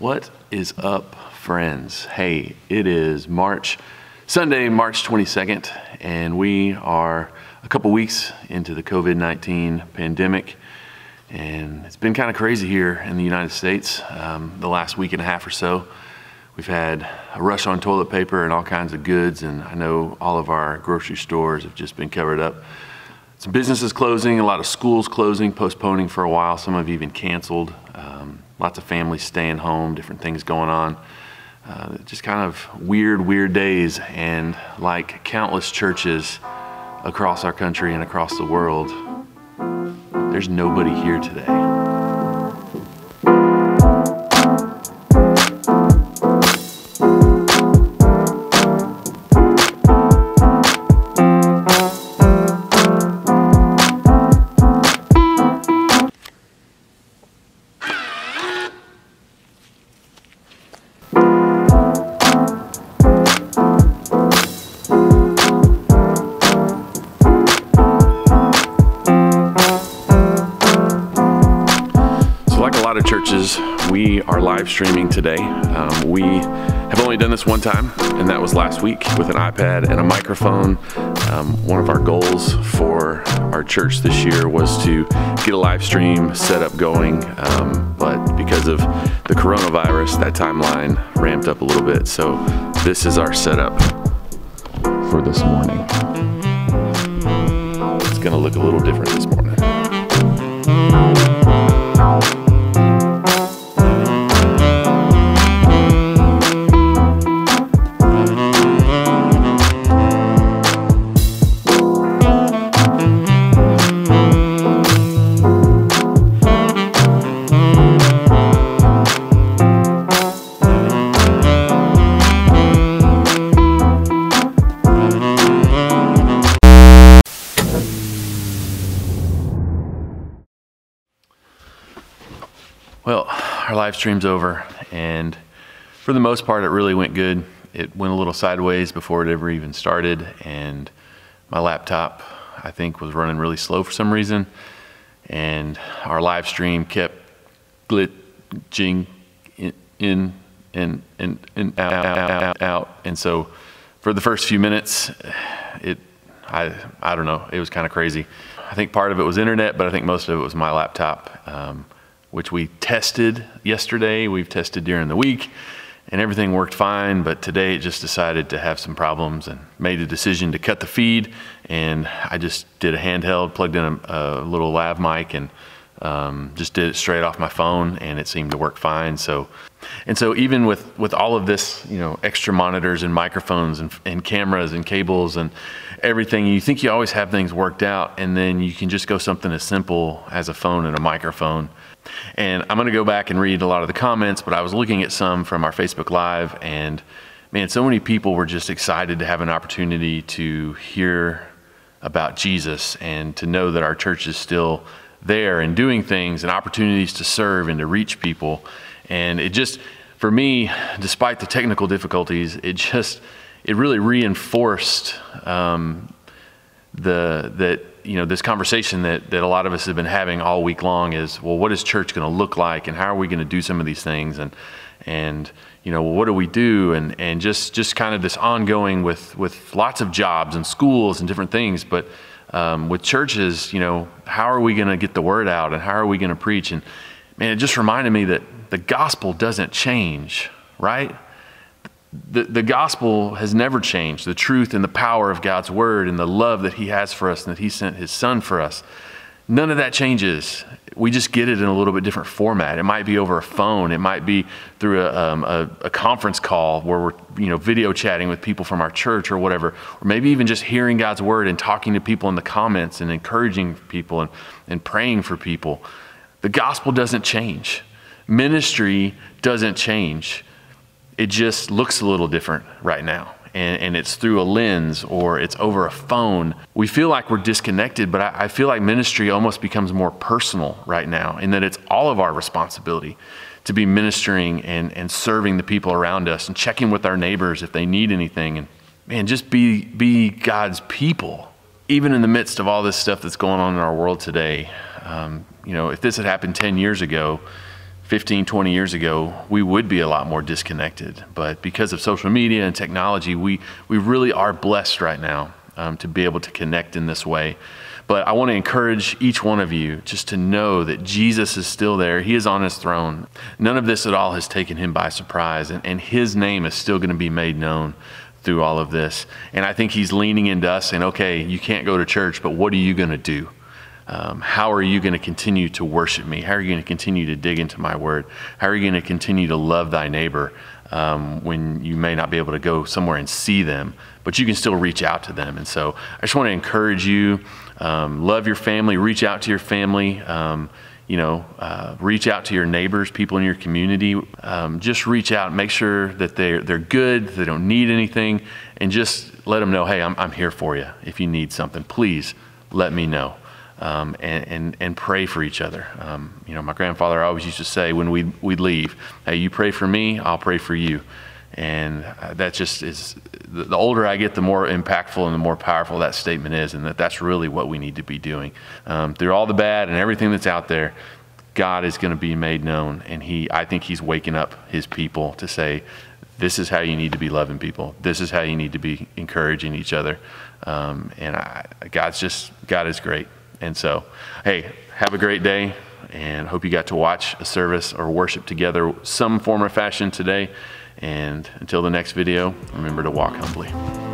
What is up, friends? Hey, it is Sunday, March 22nd, and we are a couple weeks into the COVID-19 pandemic, and it's been kind of crazy here in the United States. The last week and a half or so, we've had a rush on toilet paper and all kinds of goods, and I know all of our grocery stores have just been covered up. Some businesses closing, a lot of schools closing, postponing for a while, some have even canceled. Lots of families staying home, different things going on. Just kind of weird days, and like countless churches across our country and across the world, there's nobody here today. Churches, we are live streaming today. We have only done this one time, and that was last week with an iPad and a microphone. One of our goals for our church this year was to get a live stream set up going, but because of the coronavirus, that timeline ramped up a little bit. So this is our setup for this morning. It's gonna look a little different this morning. Well, our live stream's over, and for the most part, it really went good. It went a little sideways before it ever even started, and my laptop, I think, was running really slow for some reason, and our live stream kept glitching in and out. And so for the first few minutes, I don't know, it was kind of crazy. I think part of it was internet, but I think most of it was my laptop, which we tested yesterday. We've tested during the week, and everything worked fine, but today it just decided to have some problems and made a decision to cut the feed, and I just did a handheld, plugged in a little lav mic, and just did it straight off my phone, and it seemed to work fine. So even with all of this, you know, extra monitors and microphones and cameras and cables and everything, you think you always have things worked out, and then you can just go something as simple as a phone and a microphone. And I'm going to go back and read a lot of the comments, but I was looking at some from our Facebook Live, and man, so many people were just excited to have an opportunity to hear about Jesus and to know that our church is still there and doing things and opportunities to serve and to reach people. And it just, for me, despite the technical difficulties, it really reinforced this conversation that a lot of us have been having all week long is, well, what is church going to look like, and how are we going to do some of these things, and you know, what do we do, and just kind of this ongoing with lots of jobs and schools and different things, but with churches, you know, how are we going to get the word out, and how are we going to preach? And man, it just reminded me that the gospel doesn't change, right? The gospel has never changed. The truth and the power of God's word and the love that he has for us and that he sent his son for us, none of that changes. We just get it in a little bit different format. It might be over a phone. It might be through a conference call where we're, you know, video chatting with people from our church or whatever, or maybe even just hearing God's word and talking to people in the comments and encouraging people and praying for people. The gospel doesn't change. Ministry doesn't change. It just looks a little different right now. And it's through a lens, or it's over a phone. We feel like we're disconnected, but I feel like ministry almost becomes more personal right now, in that it's all of our responsibility to be ministering and serving the people around us and checking with our neighbors if they need anything. And man, just be God's people, even in the midst of all this stuff that's going on in our world today. You know, if this had happened 10 years ago, 15, 20 years ago, we would be a lot more disconnected. But because of social media and technology, we really are blessed right now to be able to connect in this way. But I want to encourage each one of you just to know that Jesus is still there. He is on his throne. None of this at all has taken him by surprise, and his name is still going to be made known through all of this. And I think he's leaning into us saying, okay, you can't go to church, but what are you going to do? How are you going to continue to worship me? How are you going to continue to dig into my word? How are you going to continue to love thy neighbor when you may not be able to go somewhere and see them, but you can still reach out to them? And so I just want to encourage you, love your family, reach out to your family, reach out to your neighbors, people in your community. Just reach out, make sure that they're good, they don't need anything, and just let them know, hey, I'm here for you. If you need something, please let me know. And pray for each other. My grandfather always used to say when we'd leave, hey, you pray for me, I'll pray for you. And that just is, the older I get, the more impactful and the more powerful that statement is, and that's really what we need to be doing. Through all the bad and everything that's out there, God is going to be made known, and I think he's waking up his people to say, this is how you need to be loving people. This is how you need to be encouraging each other. God is great. And so, hey, have a great day, and hope you got to watch a service or worship together some form or fashion today. And until the next video, remember to walk humbly.